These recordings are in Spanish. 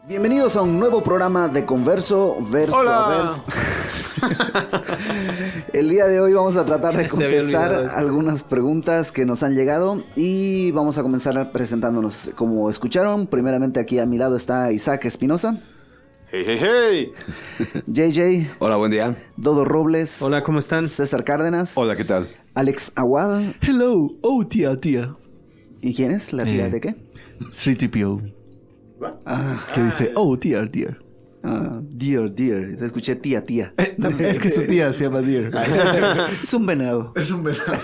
Bienvenidos a un nuevo programa de Converso Verso ¡Hola! Verso. El día de hoy vamos a tratar de contestar algunas preguntas que nos han llegado y vamos a comenzar presentándonos. Como escucharon, primeramente aquí a mi lado está Isaac Espinosa. ¡Hey, hey, hey! JJ. Hola, buen día. Dodo Robles. Hola, ¿cómo están? César Cárdenas. Hola, ¿qué tal? Alex Aguada. Hello. Oh, tía. ¿Y quién es? ¿La tía de qué? C-3PO. Que dice, oh, dear. Dear. Te escuché tía. Es que su tía se llama Dear. Es un venado. Es un venado.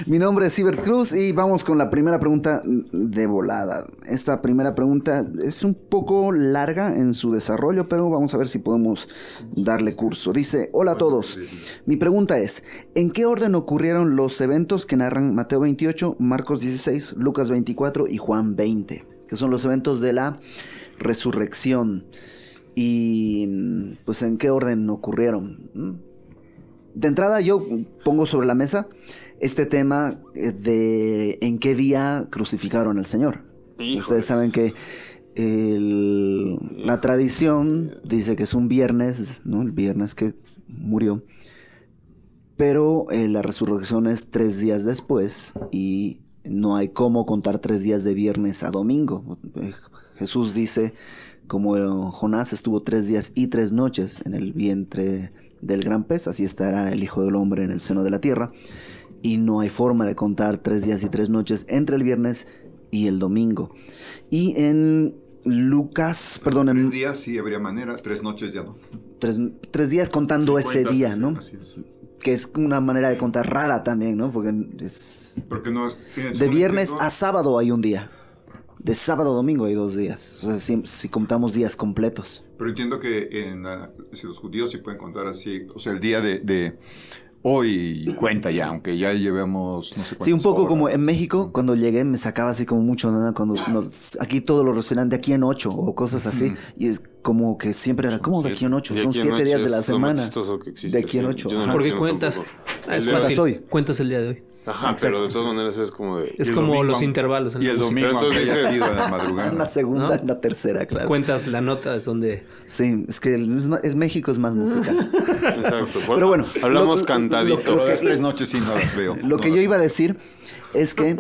Mi nombre es Sibert Cruz y vamos con la primera pregunta de volada. Esta primera pregunta es un poco larga en su desarrollo, pero vamos a ver si podemos darle curso. Dice, hola a todos. Mi pregunta es, ¿en qué orden ocurrieron los eventos que narran Mateo 28, Marcos 16, Lucas 24 y Juan 20? Que son los eventos de la resurrección. Y pues ¿en qué orden ocurrieron? De entrada yo pongo sobre la mesa este tema de en qué día crucificaron al Señor. Híjoles. Ustedes saben que la tradición dice que es un viernes, ¿no? El viernes que murió. Pero la resurrección es 3 días después y no hay cómo contar 3 días de viernes a domingo. Jesús dice, como Jonás estuvo 3 días y 3 noches en el vientre del gran pez, así estará el Hijo del Hombre en el seno de la tierra. Y no hay forma de contar 3 días y 3 noches entre el viernes y el domingo. Y en Lucas, perdón... 3 días sí habría manera, 3 noches ya no. 3 días contando 50, ese día, ¿no? Así es. Que es una manera de contar rara también, ¿no? Porque no es... De viernes a sábado hay un día. De sábado a domingo hay 2 días. O sea, si contamos días completos. Pero entiendo que si los judíos sí pueden contar así, o sea, el día de hoy cuenta ya, aunque ya llevemos no sé cuántas. Sí, un poco horas. como en México, cuando llegué me sacaba así como mucho, ¿no? Cuando aquí todo lo restauran de aquí en 8 o cosas así. Y es como que siempre era, ¿cómo de aquí en 8? Son 7 días de la semana. De aquí en 8. Porque cuentas... Es fácil. Hoy. Cuentas el día de hoy. Ajá, pero de todas maneras es como de... Es como domingo, los intervalos. Y el domingo, pero entonces aunque haya sido en la madrugada. En la segunda, en la tercera, claro. Cuentas la nota, es donde... Sí, es que México es más musical. Exacto. Pero bueno. Hablamos cantadito. Pero las 3 noches sí no las veo. Lo que yo iba a decir es que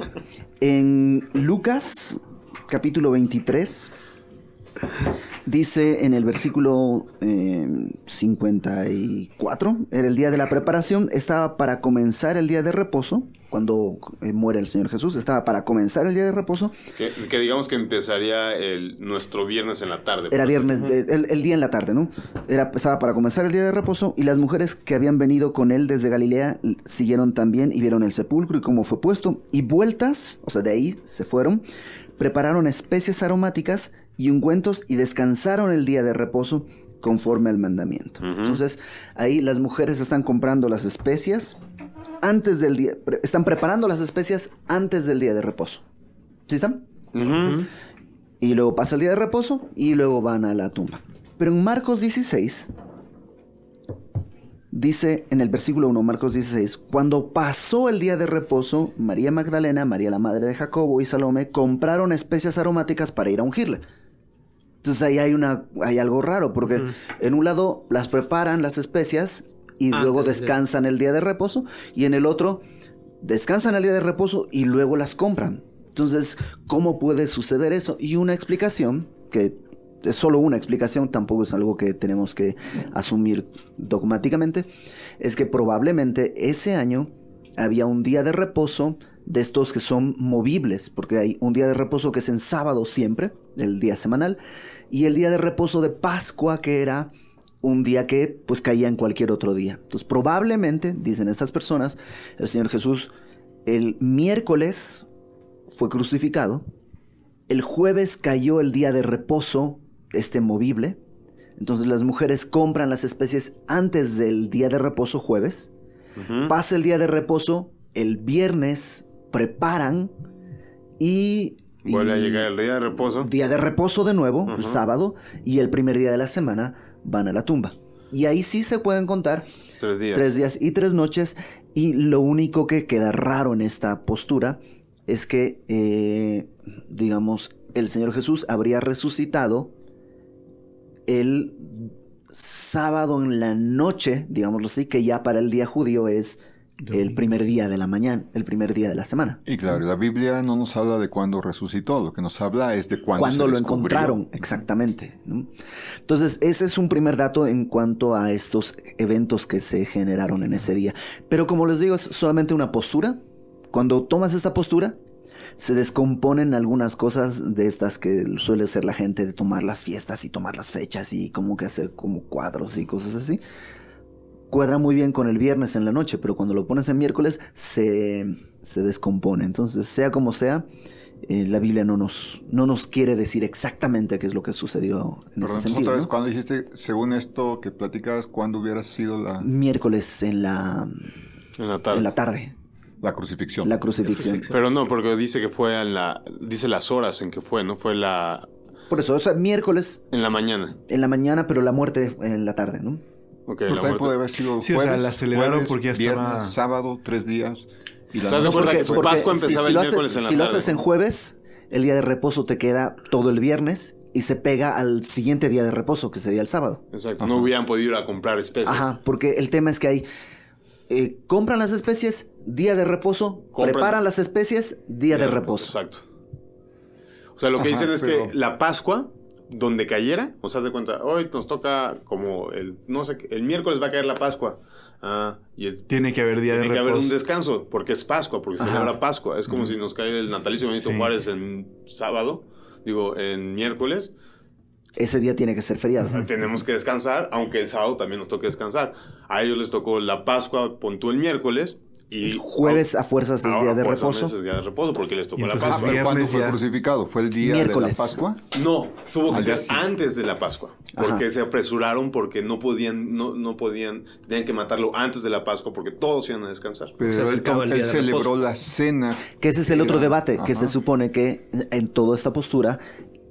en Lucas, capítulo 23... dice en el versículo 54, era el día de la preparación, estaba para comenzar el día de reposo, cuando muere el Señor Jesús, estaba para comenzar el día de reposo. Que digamos que empezaría nuestro viernes en la tarde. Era viernes, el día en la tarde, ¿no? Estaba para comenzar el día de reposo y las mujeres que habían venido con él desde Galilea siguieron también y vieron el sepulcro y cómo fue puesto, y vueltas, o sea, de ahí se fueron, prepararon especias aromáticas y ungüentos y descansaron el día de reposo conforme al mandamiento. Entonces, ahí las mujeres están comprando las especias antes del día, están preparando las especias antes del día de reposo. ¿Sí están? Y luego pasa el día de reposo y luego van a la tumba. Pero en Marcos 16, dice en el versículo 1, Marcos 16, cuando pasó el día de reposo, María Magdalena, María la madre de Jacobo y Salomé compraron especias aromáticas para ir a ungirle. Entonces ahí hay algo raro, porque en un lado las preparan las especias y luego descansan el día de reposo, y en el otro descansan el día de reposo y luego las compran. Entonces, ¿cómo puede suceder eso? Y una explicación, que es solo una explicación, tampoco es algo que tenemos que asumir dogmáticamente, es que probablemente ese año había un día de reposo de estos que son movibles, porque hay un día de reposo que es en sábado siempre, el día semanal, y el día de reposo de Pascua, que era un día que pues caía en cualquier otro día. Entonces probablemente, dicen estas personas, el Señor Jesús el miércoles fue crucificado, el jueves cayó el día de reposo, movible, entonces las mujeres compran las especies antes del día de reposo jueves, pasa el día de reposo, el viernes preparan y vuelve a llegar el día de reposo. Día de reposo de nuevo, el sábado, y el primer día de la semana van a la tumba. Y ahí sí se pueden contar 3 días. 3 días y 3 noches. Y lo único que queda raro en esta postura es que, digamos, el Señor Jesús habría resucitado el sábado en la noche, digámoslo así, que ya para el día judío es el primer día de la mañana, el primer día de la semana. Y claro, la Biblia no nos habla de cuándo resucitó, lo que nos habla es de cuándo Cuando se lo descubrió. encontraron, exactamente, ¿no? Entonces, ese es un primer dato en cuanto a estos eventos que se generaron en ese día. Pero como les digo, es solamente una postura. Cuando tomas esta postura, se descomponen algunas cosas de estas que suele hacer la gente, de tomar las fiestas y tomar las fechas y como que hacer como cuadros y cosas así. Cuadra muy bien con el viernes en la noche, pero cuando lo pones en miércoles se descompone. Entonces, sea como sea, la Biblia no nos quiere decir exactamente qué es lo que sucedió en ese sentido, otra vez, ¿no? cuando dijiste, según esto que platicabas, ¿cuándo hubiera sido Miércoles en la tarde. La crucifixión? La crucifixión. Pero no, porque dice que fue dice las horas en que fue, ¿no? Fue Por eso, o sea, miércoles en la mañana. en la mañana, pero la muerte en la tarde, ¿no? Ok, Pero la también muerte. puede haber sido Sí, o sea, jueves, la aceleraron jueves, porque ya viernes, estaba- sábado, 3 días. Y la ¿Estás de noche. acuerdo que su Pascua empezaba el lo miércoles en la si lo tarde? haces en jueves, el día de reposo te queda todo el viernes y se pega al siguiente día de reposo, que sería el sábado. Exacto, Ajá. no hubieran podido ir a comprar especies. Ajá, porque el tema es que hay... compran las especies, día de reposo, Compran- preparan las especies, día de reposo. Exacto. O sea, lo que Ajá, dicen es pero- que la Pascua, donde cayera, o sea, haz de cuenta, hoy nos toca como el miércoles va a caer la Pascua. Y Tiene que haber día de tiene que haber un reposo. descanso, porque es Pascua, porque se Ajá. celebra Pascua. Es como si nos cae el natalicio de Benito Sí. Juárez en en miércoles. Ese día tiene que ser feriado. Tenemos que descansar, aunque el sábado también nos toque descansar. A ellos les tocó la Pascua, pon tú el miércoles. Y Jueves a fuerzas es día de reposo. Es día de reposo porque les tocó Y la entonces Pascua. ¿Pero cuándo viernes fue ya. crucificado? ¿Fue el día Miércoles. de la Pascua? No, tuvo que Al día ser siguiente. antes de la Pascua. Porque Ajá. se apresuraron, porque no podían, tenían que matarlo antes de la Pascua, porque todos iban a descansar. Pero Se acercaba el día él de celebró reposo. la cena. Que ese es el otro Era- debate, que ajá. se supone que en toda esta postura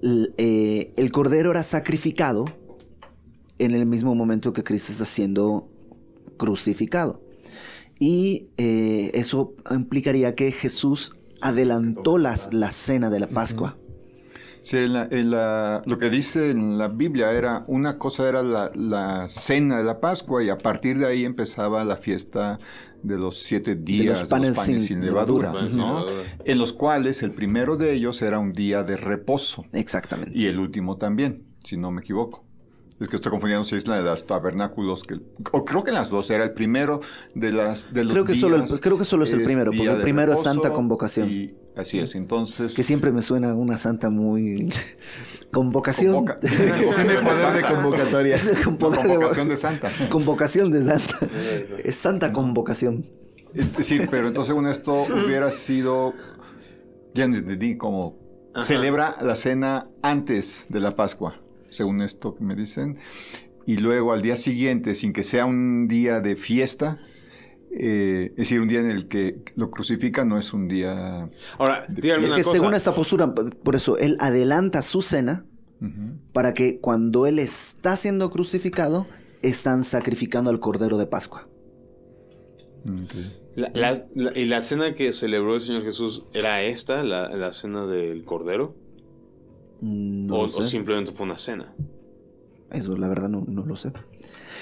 el cordero era sacrificado en el mismo momento que Cristo está siendo crucificado. Y eso implicaría que Jesús adelantó la cena de la Pascua. Sí, lo que dice en la Biblia era, una cosa era la cena de la Pascua y a partir de ahí empezaba la fiesta de los 7 días los panes sin levadura. Panes sin ¿no? levadura. En los cuales el primero de ellos era un día de reposo Exactamente. y el último también, si no me equivoco. Es que estoy confundiendo si es la de los tabernáculos, o creo que en las dos era el primero de los Creo que solo es el primero, porque día el de primero es reposo Santa Convocación. Y así es, entonces... Que siempre me suena una santa muy... Convocación. Convoca. Tiene poder de convocatoria. Es con poder de- Convocación de Santa. Convocación de Santa. Es Santa Convocación. Sí, pero entonces según esto hubiera sido, ya entendí, como Ajá. celebra la cena antes de la Pascua, según esto que me dicen, y luego al día siguiente, sin que sea un día de fiesta, es decir, un día en el que lo crucifican, no es un día... Ahora, díganme Es una que cosa. según esta postura, por eso él adelanta su cena Ujú. para que cuando él está siendo crucificado, están sacrificando al Cordero de Pascua. Ok. ¿Y la cena que celebró el Señor Jesús era esta, la cena del Cordero? No lo sé. ¿O simplemente fue una cena? Eso la verdad no lo sé.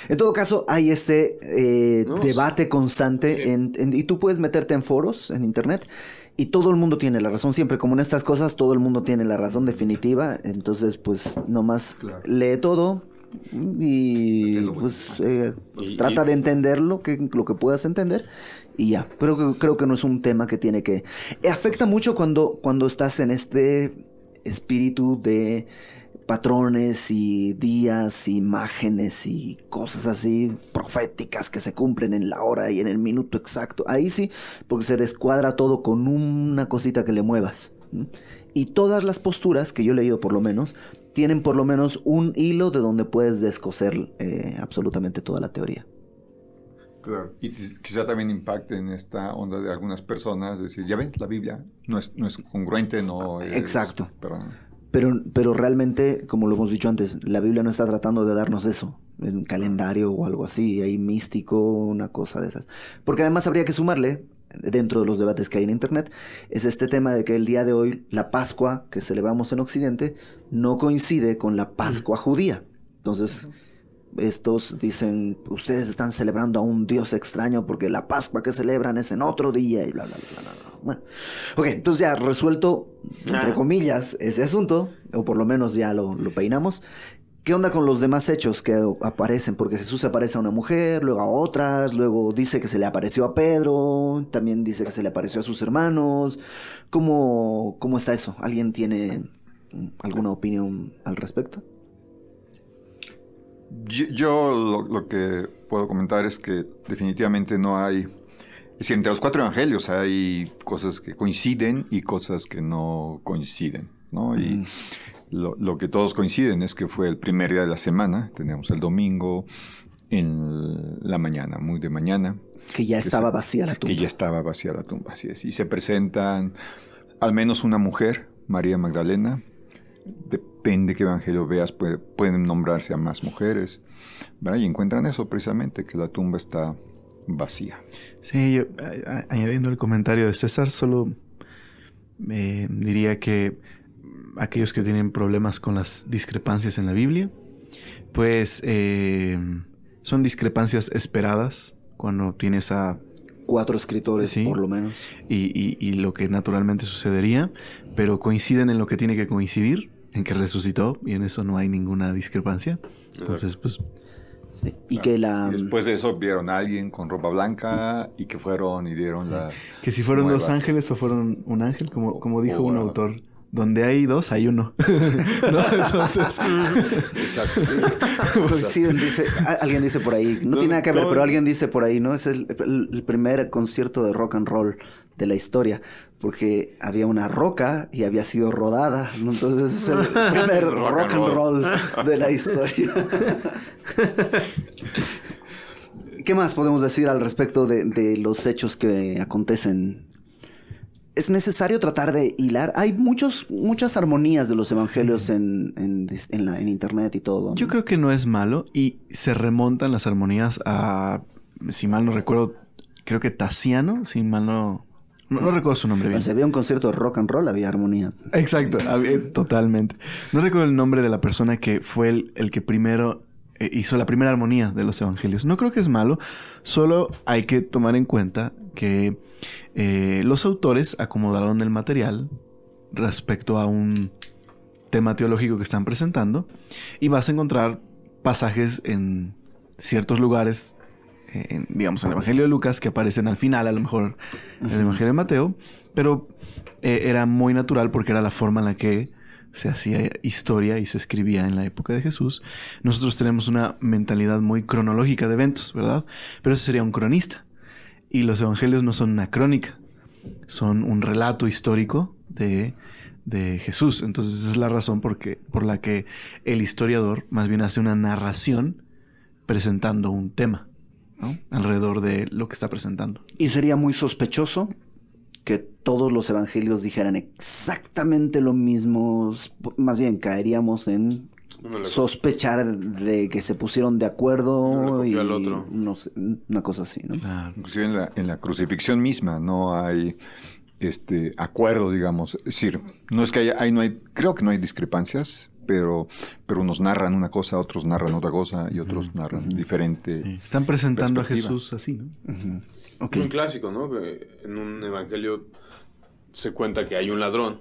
En todo caso, hay este No, debate constante sí. y tú puedes meterte en foros, en internet, y todo el mundo tiene la razón. Siempre, como en estas cosas, todo el mundo tiene la razón definitiva. Entonces, pues, nomás Claro. lee todo y Mételo, pues Y- trata y- de entender lo que puedas entender y ya. Pero creo que no es un tema que tiene que... afecta mucho cuando estás en este espíritu de patrones y días, imágenes y cosas así proféticas que se cumplen en la hora y en el minuto exacto. Ahí sí, porque se descuadra todo con una cosita que le muevas. ¿Mm? Y todas las posturas, que yo he leído por lo menos, tienen por lo menos un hilo de donde puedes descoser absolutamente toda la teoría. Claro. Y quizá también impacte en esta onda de algunas personas, decir, ya ven, la Biblia no es congruente, no es... Exacto. Perdón. Pero realmente, como lo hemos dicho antes, la Biblia no está tratando de darnos eso, un calendario o algo así, ahí místico, una cosa de esas. Porque además habría que sumarle, dentro de los debates que hay en Internet, es este tema de que el día de hoy la Pascua que celebramos en Occidente no coincide con la Pascua judía. Entonces, estos dicen, ustedes están celebrando a un Dios extraño porque la Pascua que celebran es en otro día y bla, bla, bla, bla, bla. Bueno, ok, entonces ya resuelto, entre comillas, ese asunto, o por lo menos ya lo peinamos. ¿Qué onda con los demás hechos que aparecen? Porque Jesús se aparece a una mujer, luego a otras, luego dice que se le apareció a Pedro, también dice que se le apareció a sus hermanos. ¿Cómo está eso? ¿Alguien tiene alguna opinión al respecto? Yo lo que puedo comentar es que definitivamente no hay... Es decir, entre los 4 evangelios hay cosas que coinciden y cosas que no coinciden, ¿no? Y lo que todos coinciden es que fue el primer día de la semana, tenemos el domingo en la mañana, muy de mañana. Que ya estaba vacía la tumba. Que ya estaba vacía la tumba, así es. Y se presentan al menos una mujer, María Magdalena. Depende qué evangelio veas, pueden nombrarse a más mujeres, ¿verdad? Y encuentran eso precisamente, que la tumba está vacía. Sí, yo, añadiendo el comentario de César, solo diría que aquellos que tienen problemas con las discrepancias en la Biblia, pues son discrepancias esperadas cuando tienes a 4 escritores, sí, por lo menos. Y lo que naturalmente sucedería, pero coinciden en lo que tiene que coincidir, en que resucitó, y en eso no hay ninguna discrepancia. Entonces, pues... Sí. Y que Y después de eso vieron a alguien con ropa blanca y que fueron y dieron la... Que si fueron nuevas. 2 ángeles o fueron un ángel, como dijo un Bueno. autor. Donde hay 2, hay 1. ¿No? Entonces... Exacto. Coinciden, alguien dice por ahí, no tiene nada que ver, pero alguien dice por ahí, ¿no? Es el primer concierto de rock and roll de la historia, porque había una roca y había sido rodada, ¿no? Entonces es el primer rock and roll de la historia. ¿Qué más podemos decir al respecto de los hechos que acontecen? Es necesario tratar de hilar. Hay muchas armonías de los evangelios en internet y todo, ¿no? Yo creo que no es malo y se remontan las armonías a, si mal no recuerdo, creo que Tasiano, si mal no recuerdo su nombre bien. Cuando se había un concierto de rock and roll, había armonía. Exacto, totalmente. No recuerdo el nombre de la persona que fue el que primero hizo la primera armonía de los evangelios. No creo que es malo, solo hay que tomar en cuenta que los autores acomodaron el material respecto a un tema teológico que están presentando y vas a encontrar pasajes en ciertos lugares, digamos en el Evangelio de Lucas, que aparecen al final, a lo mejor en el Evangelio de Mateo, pero era muy natural porque era la forma en la que se hacía historia y se escribía en la época de Jesús. Nosotros tenemos una mentalidad muy cronológica de eventos, ¿verdad? Pero eso sería un cronista. Y los evangelios no son una crónica, son un relato histórico de Jesús. Entonces esa es la razón por la que el historiador más bien hace una narración presentando un tema, ¿no? Alrededor de lo que está presentando. Y sería muy sospechoso que todos los evangelios dijeran exactamente lo mismo. Más bien caeríamos en sospechar de que se pusieron de acuerdo y al otro. No sé, una cosa así, ¿no? Claro. Inclusive en la crucifixión misma no hay acuerdo, digamos. Es decir, no es que no hay, creo que no hay discrepancias, pero unos narran una cosa, otros narran otra cosa y otros narran diferente. Sí. Están presentando a perspectiva. Jesús así, ¿no? Okay. Un clásico, ¿no? Que en un evangelio se cuenta que hay un ladrón.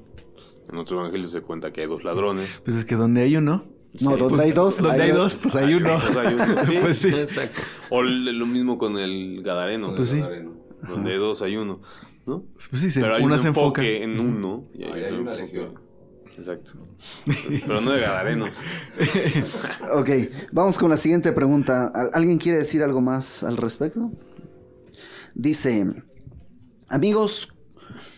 En otro evangelio se cuenta que hay 2 ladrones. Pues es que donde hay uno... No, Sí, donde hay 2. Donde hay 2, pues hay uno. Pues hay uno. Sí, Pues sí. Exacto. O lo mismo con el Gadareno. Pues sí. Donde hay 2 hay uno, ¿no? Pues sí, Pero hay una un se enfoca. enfoque en uno. Y hay otro una enfoque. legión. Exacto. Pero no de Gadarenos. Ok, vamos con la siguiente pregunta. ¿Alguien quiere decir algo más al respecto? Dice, amigos,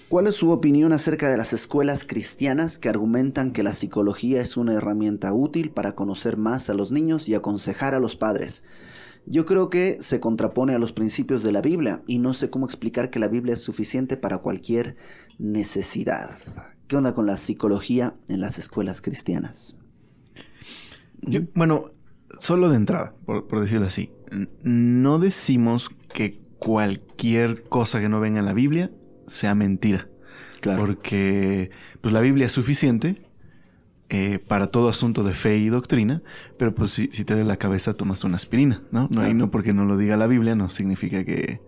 ¿cuál es su opinión acerca de las escuelas cristianas que argumentan que la psicología es una herramienta útil para conocer más a los niños y aconsejar a los padres? Yo creo que se contrapone a los principios de la Biblia y no sé cómo explicar que la Biblia es suficiente para cualquier necesidad. ¿Qué onda con la psicología en las escuelas cristianas? Bueno, solo de entrada, por decirlo así. No decimos que cualquier cosa que no venga en la Biblia sea mentira. Claro. Porque pues la Biblia es suficiente para todo asunto de fe y doctrina, pero pues si te duele la cabeza tomas una aspirina, ¿no? Claro. Y no porque no lo diga la Biblia no significa que...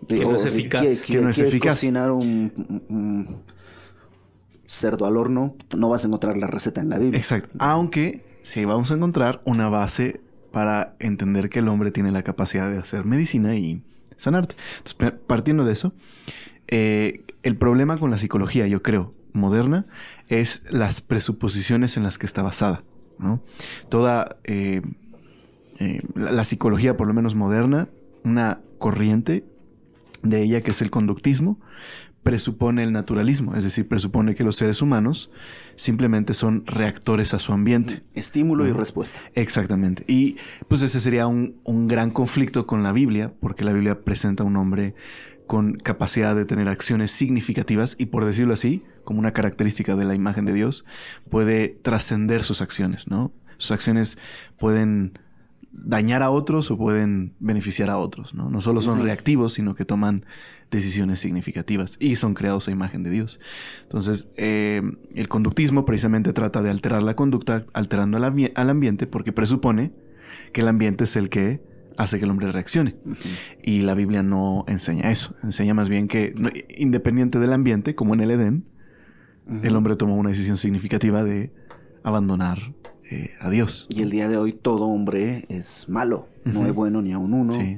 Que no es eficaz. Que no es ¿Quieres eficaz. cocinar un cerdo al horno? No vas a encontrar la receta en la Biblia. Exacto. Aunque sí vamos a encontrar una base para entender que el hombre tiene la capacidad de hacer medicina y sanarte. Entonces, partiendo de eso, el problema con la psicología, yo creo, moderna, es las presuposiciones en las que está basada, ¿no? Toda la psicología, por lo menos moderna, una corriente de ella, que es el conductismo, presupone el naturalismo, es decir, presupone que los seres humanos simplemente son reactores a su ambiente. Estímulo y respuesta. Exactamente. Y pues ese sería un gran conflicto con la Biblia, porque la Biblia presenta a un hombre con capacidad de tener acciones significativas y, por decirlo así, como una característica de la imagen de Dios, puede trascender sus acciones, ¿no? Sus acciones pueden dañar a otros o pueden beneficiar a otros, ¿no? No solo son reactivos, sino que toman decisiones significativas y son creados a imagen de Dios. Entonces, el conductismo precisamente trata de alterar la conducta alterando al ambiente, porque presupone que el ambiente es el que hace que el hombre reaccione. Y la Biblia no enseña eso. Enseña más bien que, independiente del ambiente, como en el Edén, el hombre tomó una decisión significativa de abandonar a Dios. Y el día de hoy todo hombre es malo. No hay bueno ni a un uno. Sí.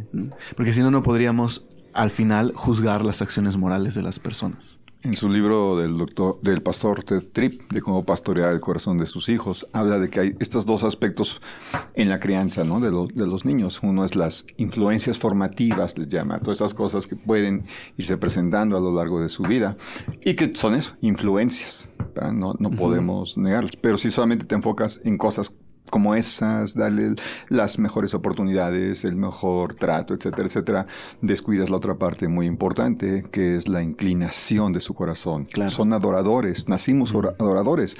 Porque si no, no podríamos al final juzgar las acciones morales de las personas. En su libro del pastor Ted Tripp, de cómo pastorear el corazón de sus hijos, habla de que hay estos dos aspectos en la crianza, ¿no? de los niños. Uno es las influencias formativas, les llama, todas esas cosas que pueden irse presentando a lo largo de su vida y que son eso, influencias, ¿verdad? No podemos negarlas, pero si solamente te enfocas en cosas como esas, darle las mejores oportunidades, el mejor trato, etcétera, etcétera, descuidas la otra parte muy importante, que es la inclinación de su corazón. Claro. Son adoradores, nacimos adoradores.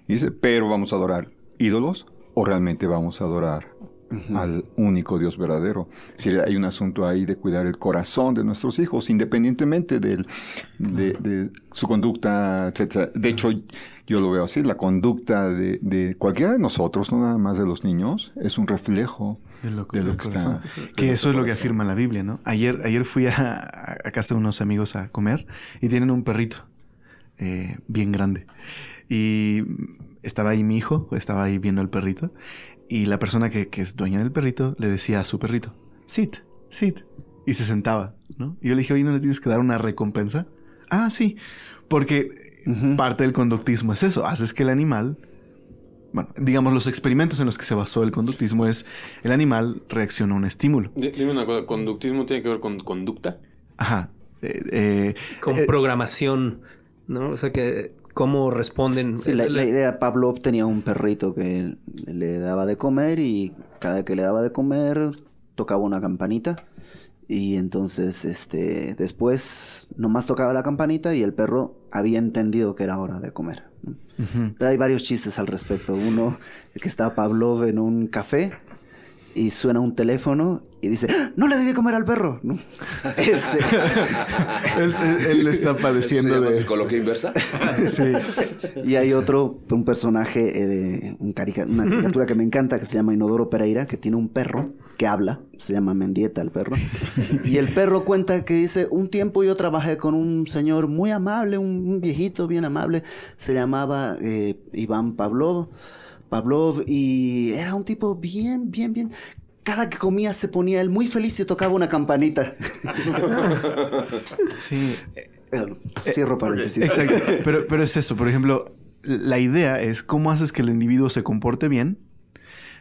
Y dice, pero ¿vamos a adorar ídolos o realmente vamos a adorar al único Dios verdadero? Si hay un asunto ahí de cuidar el corazón de nuestros hijos, independientemente de su conducta, etcétera. De hecho, yo lo veo así, la conducta de cualquiera de nosotros, no nada más de los niños, es un reflejo de lo que está... Que eso es lo que afirma la Biblia, ¿no? Ayer fui a casa de unos amigos a comer y tienen un perrito bien grande. Y estaba ahí mi hijo, estaba ahí viendo al perrito, y la persona que es dueña del perrito le decía a su perrito, sit, sit, y se sentaba, ¿no? Y yo le dije, oye, ¿no le tienes que dar una recompensa? Ah, sí, porque parte del conductismo es eso, haces que el animal, bueno, digamos, los experimentos en los que se basó el conductismo es el animal reacciona a un estímulo. Dime una cosa, ¿conductismo tiene que ver con conducta? Ajá. Con programación, ¿no? O sea que cómo responden. Sí, la idea, Pavlov tenía un perrito que le daba de comer y cada que le daba de comer tocaba una campanita y entonces después nomás tocaba la campanita y el perro había entendido que era hora de comer, ¿no? Pero hay varios chistes al respecto. Uno es que está Pavlov en un café y suena un teléfono y dice, ¡ah! ¡No le di de comer al perro! ¿No? Él está padeciendo ¿Se llama de... psicología inversa? Sí. Y hay un personaje de una caricatura que me encanta que se llama Inodoro Pereira, que tiene un perro que habla, se llama Mendieta el perro. Y el perro cuenta que dice, un tiempo yo trabajé con un señor muy amable, un viejito bien amable, se llamaba Iván Pavlov, y era un tipo bien. Cada que comía se ponía él muy feliz y tocaba una campanita. Sí. Cierro paréntesis. Exacto. Pero es eso. Por ejemplo, la idea es cómo haces que el individuo se comporte bien.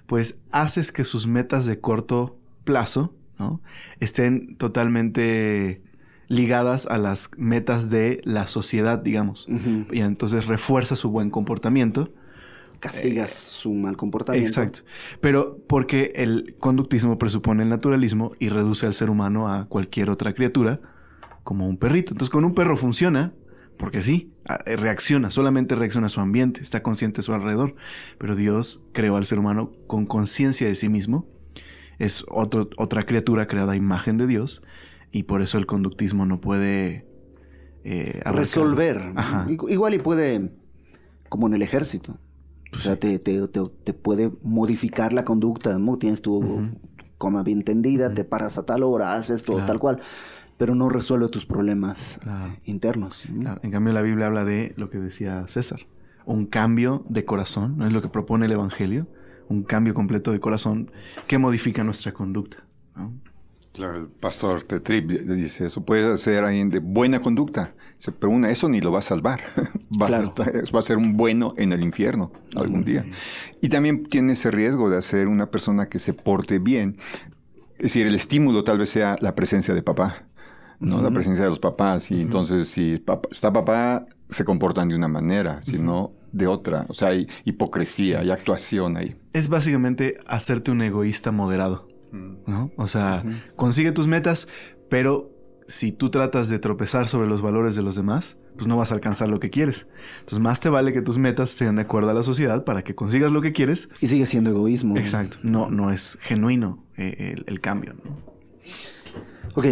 Pues haces que sus metas de corto plazo, ¿no?, estén totalmente ligadas a las metas de la sociedad, digamos. Y entonces refuerza su buen comportamiento. Castigas su mal comportamiento. Exacto. Pero porque el conductismo presupone el naturalismo y reduce al ser humano a cualquier otra criatura, como un perrito. Entonces, con un perro funciona, porque sí, solamente reacciona a su ambiente, está consciente de su alrededor. Pero Dios creó al ser humano con conciencia de sí mismo. Es otra criatura creada a imagen de Dios. y por eso el conductismo no puede abarcar. Resolver. Ajá. Igual y puede, como en el ejército. O sea, te puede modificar la conducta, ¿no? Tienes tu coma bien tendida, te paras a tal hora, haces todo tal cual, pero no resuelve tus problemas internos, ¿no? Claro. En cambio, la Biblia habla de lo que decía César, un cambio de corazón, ¿no? Es lo que propone el Evangelio, un cambio completo de corazón que modifica nuestra conducta, ¿no? Claro, el pastor Tetrip dice, eso puede ser alguien de buena conducta, pero eso ni lo va a salvar. Va a ser un bueno en el infierno algún día. Y también tiene ese riesgo de hacer una persona que se porte bien. Es decir, el estímulo tal vez sea la presencia de papá, ¿no? La presencia de los papás. Y entonces, si está papá, se comportan de una manera, si no, de otra. O sea, hay hipocresía, hay actuación ahí. Es básicamente hacerte un egoísta moderado, ¿no? O sea, consigue tus metas, pero si tú tratas de tropezar sobre los valores de los demás, pues no vas a alcanzar lo que quieres. Entonces, más te vale que tus metas sean de acuerdo a la sociedad para que consigas lo que quieres. Y sigue siendo egoísmo. Exacto. No es genuino el cambio, ¿no? Ok,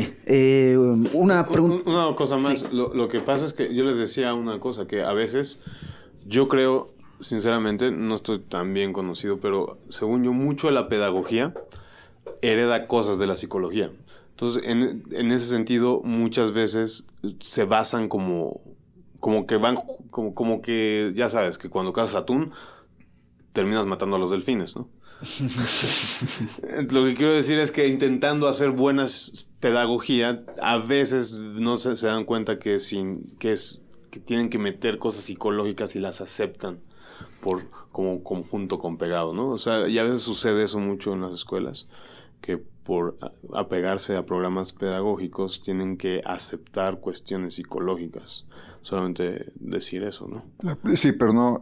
una pregunta. Una cosa más. Sí. Lo que pasa es que yo les decía una cosa, que a veces yo creo, sinceramente, no estoy tan bien conocido, pero según yo, mucho de la pedagogía hereda cosas de la psicología. Entonces, en ese sentido, muchas veces se basan como que van, como que, ya sabes, que cuando cazas atún, terminas matando a los delfines, ¿no? Lo que quiero decir es que intentando hacer buenas pedagogía, a veces no se dan cuenta que tienen que meter cosas psicológicas y las aceptan como conjunto con pegado, ¿no? O sea, y a veces sucede eso mucho en las escuelas, que por apegarse a programas pedagógicos tienen que aceptar cuestiones psicológicas. Solamente decir eso, ¿no? Sí, pero no.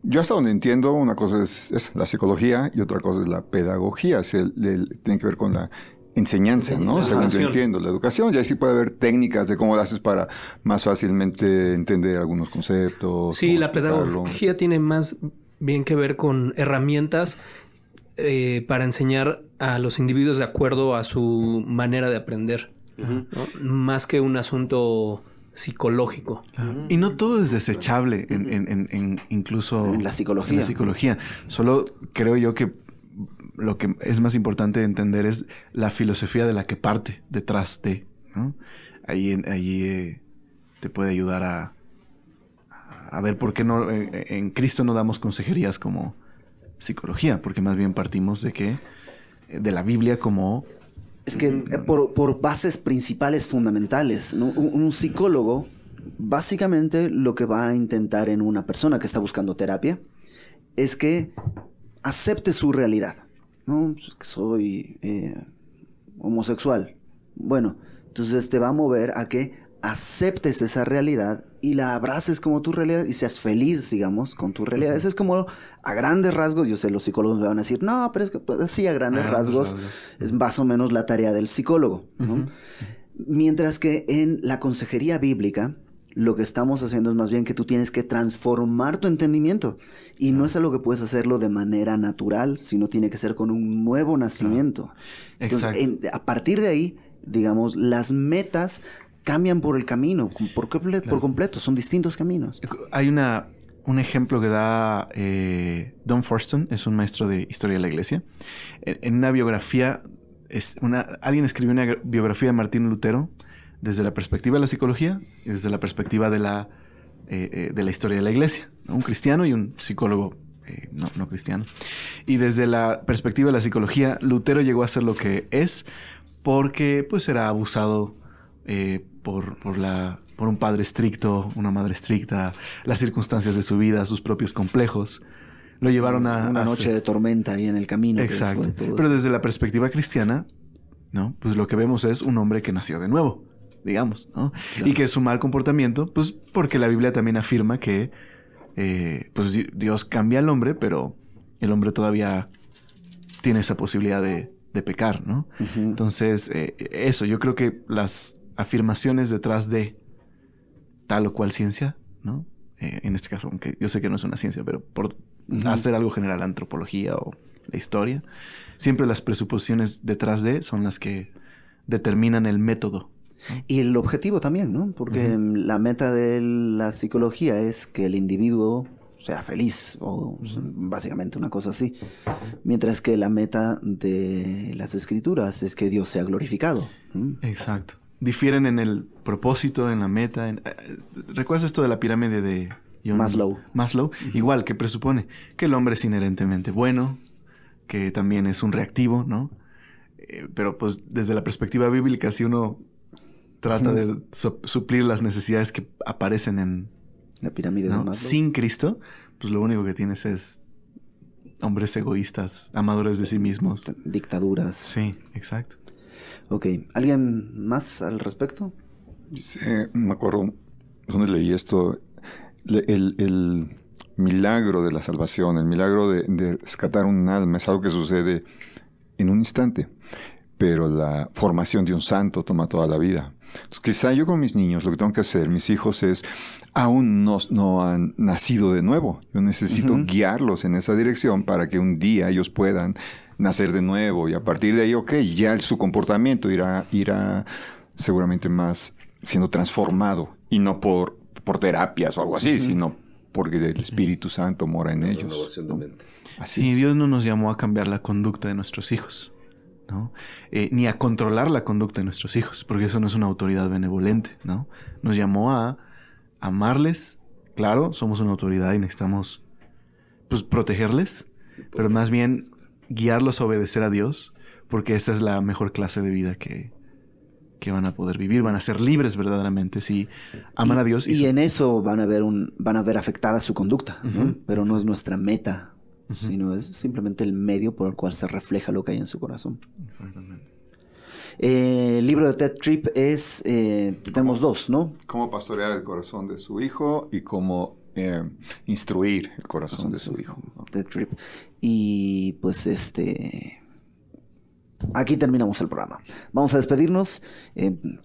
Yo hasta donde entiendo, una cosa es la psicología y otra cosa es la pedagogía. Tiene que ver con la enseñanza, ¿no? Según yo entiendo, la educación. Y ahí sí puede haber técnicas de cómo lo haces para más fácilmente entender algunos conceptos. Sí, la pedagogía tiene más bien que ver con herramientas para enseñar a los individuos de acuerdo a su manera de aprender, ¿no? Más que un asunto psicológico. Y no todo es desechable incluso en la psicología. En la psicología. Solo creo yo que lo que es más importante de entender es la filosofía de la que parte detrás de, ¿no? Allí te puede ayudar a ver por qué no en Cristo no damos consejerías como psicología, porque más bien partimos de la Biblia como... Es que por bases principales fundamentales, ¿no? Un psicólogo básicamente lo que va a intentar en una persona que está buscando terapia es que acepte su realidad, ¿no? Soy homosexual. Bueno, entonces te va a mover a que aceptes esa realidad y la abraces como tu realidad y seas feliz, digamos, con tu realidad. Eso es como a grandes rasgos. Yo sé, los psicólogos me van a decir, no, pero es que pues, sí, a grandes rasgos es más o menos la tarea del psicólogo, ¿no? Mientras que en la consejería bíblica lo que estamos haciendo es más bien que tú tienes que transformar tu entendimiento y no es algo que puedes hacerlo de manera natural, sino tiene que ser con un nuevo nacimiento. Entonces, a partir de ahí, digamos, las metas cambian por el camino, por completo, son distintos caminos. Hay un ejemplo que da Don Forston, es un maestro de historia de la iglesia. En una biografía, alguien escribió una biografía de Martín Lutero desde la perspectiva de la psicología y desde la perspectiva de la historia de la iglesia, ¿no? Un cristiano y un psicólogo no cristiano. Y desde la perspectiva de la psicología, Lutero llegó a ser lo que es porque pues era abusado por un padre estricto, una madre estricta, las circunstancias de su vida, sus propios complejos, lo llevaron a... Una noche de tormenta ahí en el camino. Exacto. Pero desde la perspectiva cristiana, ¿no? Pues lo que vemos es un hombre que nació de nuevo, digamos, ¿no? Claro. Y que su mal comportamiento, pues porque la Biblia también afirma que pues Dios cambia al hombre, pero el hombre todavía tiene esa posibilidad de pecar, ¿no? Entonces, eso, yo creo que las afirmaciones detrás de tal o cual ciencia, ¿no? En este caso, aunque yo sé que no es una ciencia, pero por hacer algo general, la antropología o la historia, siempre las presuposiciones detrás de son las que determinan el método Y el objetivo también, ¿no? Porque la meta de la psicología es que el individuo sea feliz, o básicamente una cosa así. Mientras que la meta de las escrituras es que Dios sea glorificado. Exacto. Difieren en el propósito, en la meta. ¿Recuerdas esto de la pirámide de Maslow? Maslow. Igual, que presupone que el hombre es inherentemente bueno, que también es un reactivo, ¿no? Pero pues desde la perspectiva bíblica, si uno trata de suplir las necesidades que aparecen en La pirámide ¿no? de Maslow. Sin Cristo, pues lo único que tienes es hombres egoístas, amadores de sí mismos. Dictaduras. Sí, exacto. Ok. ¿Alguien más al respecto? Sí, me acuerdo dónde leí esto. El milagro de la salvación, el milagro de rescatar un alma es algo que sucede en un instante, pero la formación de un santo toma toda la vida. Entonces, quizá yo con mis niños, lo que tengo que hacer, mis hijos, es aún no han nacido de nuevo. Yo necesito guiarlos en esa dirección para que un día ellos puedan nacer de nuevo, y a partir de ahí, ya su comportamiento irá seguramente más siendo transformado, y no por terapias o algo así, sino porque el Espíritu Santo mora en ellos. Renovación de mente. Así Sí, es. Dios no nos llamó a cambiar la conducta de nuestros hijos, ¿no? Ni a controlar la conducta de nuestros hijos, porque eso no es una autoridad benevolente, ¿no? Nos llamó a amarles. Claro, somos una autoridad y necesitamos, pues, protegerles, pero más bien guiarlos a obedecer a Dios, porque esa es la mejor clase de vida que van a poder vivir. Van a ser libres verdaderamente si aman a Dios. Y en eso van a ver afectada su conducta, ¿no? Pero no es nuestra meta, sino es simplemente el medio por el cual se refleja lo que hay en su corazón. Exactamente. El libro de Ted Tripp es... tenemos dos, ¿no? Cómo pastorear el corazón de su hijo y cómo instruir el corazón de su hijo, ¿no? Ted Tripp. Y pues aquí terminamos el programa. Vamos a despedirnos.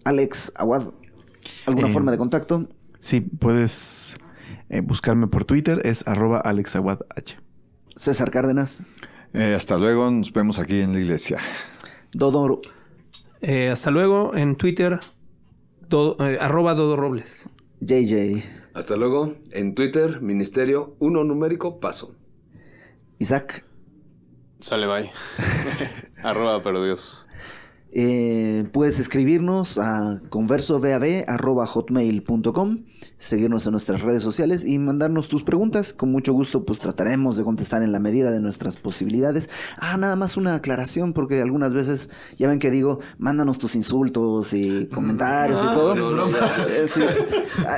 Alex Aguad, ¿alguna forma de contacto? Sí, puedes buscarme por Twitter, es @AlexAguadH. César Cárdenas. Hasta luego, nos vemos aquí en la iglesia. Dodo. Hasta luego en Twitter, @Dodo Robles. JJ. Hasta luego. En Twitter, Ministerio 1 numérico Paso. Isaac. Sale, bye. Pero Dios. Puedes escribirnos a conversovab@hotmail.com, seguirnos en nuestras redes sociales y mandarnos tus preguntas. Con mucho gusto pues trataremos de contestar en la medida de nuestras posibilidades. Nada más una aclaración, porque algunas veces ya ven que digo, mándanos tus insultos y comentarios y todo. Sí.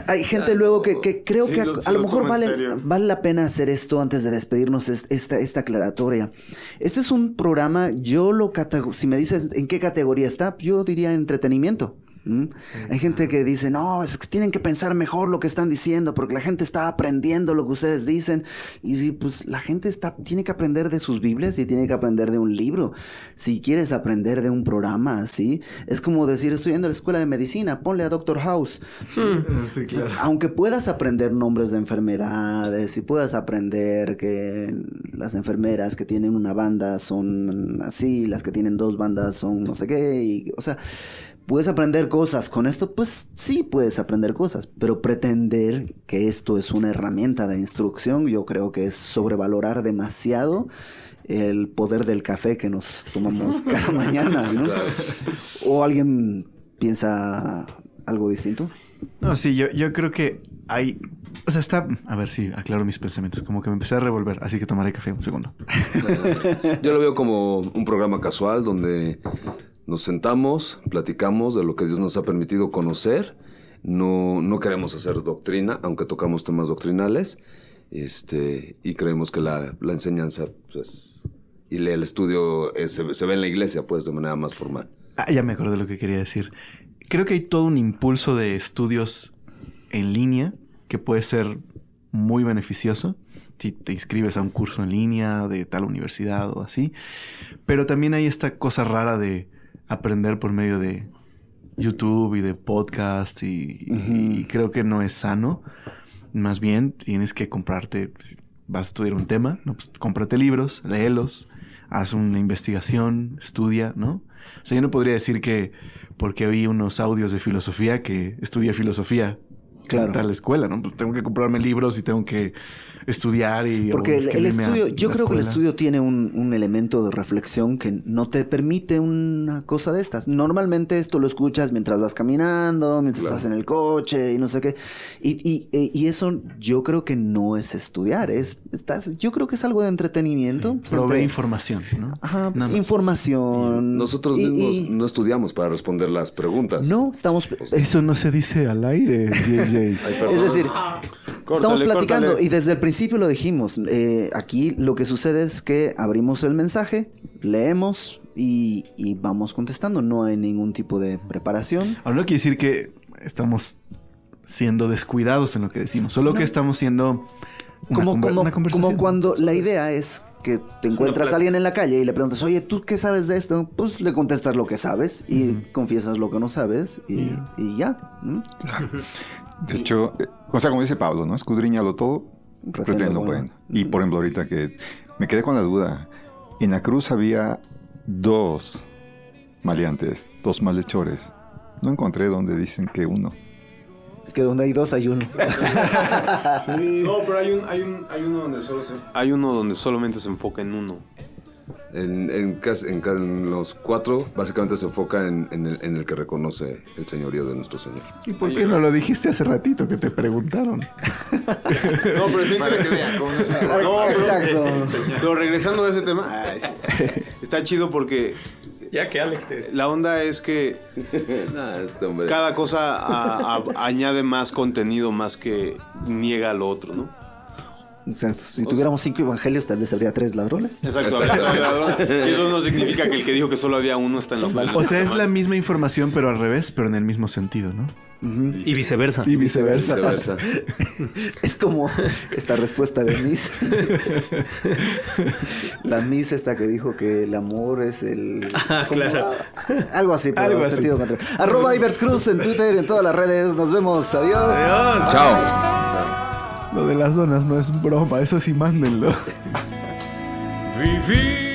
Hay gente luego que creo que a lo mejor vale la pena hacer esto antes de despedirnos, esta aclaratoria. Este es un programa, si me dices en qué categoría está, yo diría entretenimiento. Sí, hay gente que dice, no, es que tienen que pensar mejor lo que están diciendo, porque la gente está aprendiendo lo que ustedes dicen. Y sí, pues la gente tiene que aprender de sus Biblias y tiene que aprender de un libro. Si quieres aprender de un programa, ¿sí? Es como decir, estoy yendo a la escuela de medicina, ponle a Doctor House. Sí, claro. Aunque puedas aprender nombres de enfermedades y puedas aprender que las enfermeras que tienen una banda son así, las que tienen dos bandas son no sé qué, o sea, ¿puedes aprender cosas con esto? Pues sí, puedes aprender cosas, pero pretender que esto es una herramienta de instrucción, yo creo que es sobrevalorar demasiado el poder del café que nos tomamos cada mañana, ¿no? Claro. ¿O alguien piensa algo distinto? No, sí, yo creo que hay... O sea, a ver si aclaro mis pensamientos. Como que me empecé a revolver, así que tomaré café un segundo. Yo lo veo como un programa casual donde nos sentamos, platicamos de lo que Dios nos ha permitido conocer. No queremos hacer doctrina, aunque tocamos temas doctrinales. Y creemos que la enseñanza, pues, y el estudio se ve en la iglesia, pues, de manera más formal. Ya me acordé de lo que quería decir. Creo que hay todo un impulso de estudios en línea que puede ser muy beneficioso si te inscribes a un curso en línea de tal universidad o así. Pero también hay esta cosa rara de aprender por medio de YouTube y de podcast y creo que no es sano. Más bien tienes que comprarte, si vas a estudiar un tema, no, pues cómprate libros, léelos, haz una investigación, estudia, ¿no? O sea, yo no podría decir que porque oí unos audios de filosofía que estudié filosofía en tal escuela, ¿no? Pues tengo que comprarme libros y tengo que estudiar y... Porque el estudio, yo creo que el estudio tiene un elemento de reflexión que no te permite una cosa de estas. Normalmente esto lo escuchas mientras vas caminando, mientras estás en el coche y no sé qué. Y eso yo creo que no es estudiar, yo creo que es algo de entretenimiento. Sí. Provee información, ¿no? Ajá, pues, información. Nosotros mismos no estudiamos para responder las preguntas. No, estamos... Eso no se dice al aire, JJ. Es decir, estamos platicando córtale. y desde el principio lo dijimos. Aquí lo que sucede es que abrimos el mensaje, leemos y vamos contestando. No hay ningún tipo de preparación. Ahora no quiere decir que estamos siendo descuidados en lo que decimos, solo que estamos siendo una conversación. Como cuando la idea es que te encuentras a alguien en la calle y le preguntas, oye, ¿tú qué sabes de esto? Pues le contestas lo que sabes y confiesas lo que no sabes y ya. ¿no? De hecho, como dice Pablo, ¿no? Escudriñalo todo, retén lo bueno. Y por ejemplo, ahorita que me quedé con la duda, en la cruz había 2 maleantes, 2 malhechores. No encontré donde dicen que uno. Es que donde hay 2 hay 1. No, pero hay uno donde hay uno donde solamente se enfoca en uno. En los 4, básicamente se enfoca en el que reconoce el señorío de nuestro Señor. ¿Y por qué no lo dijiste hace ratito que te preguntaron? No, pero sí Para que vean cómo no se... No, Exacto. pero regresando a ese tema, está chido porque Ya que Alex te... la onda es que Este hombre. cada cosa añade más contenido, más que niega lo otro, ¿no? Exacto. Si tuviéramos 5 evangelios, tal vez habría 3 ladrones. Exacto. Y eso no significa que el que dijo que solo había uno está en lo mal. O sea, es la misma información, pero al revés, pero en el mismo sentido, ¿no? Y viceversa. Y viceversa. Viceversa. Es como esta respuesta de Miss. La Miss esta que dijo que el amor es el... Claro. Algo así, pero Algo en así. sentido contrario. @ Ibert Cruz en Twitter y en todas las redes. Nos vemos. Adiós. Chao. Lo de las donas no es broma, eso sí, mándenlo. Vivir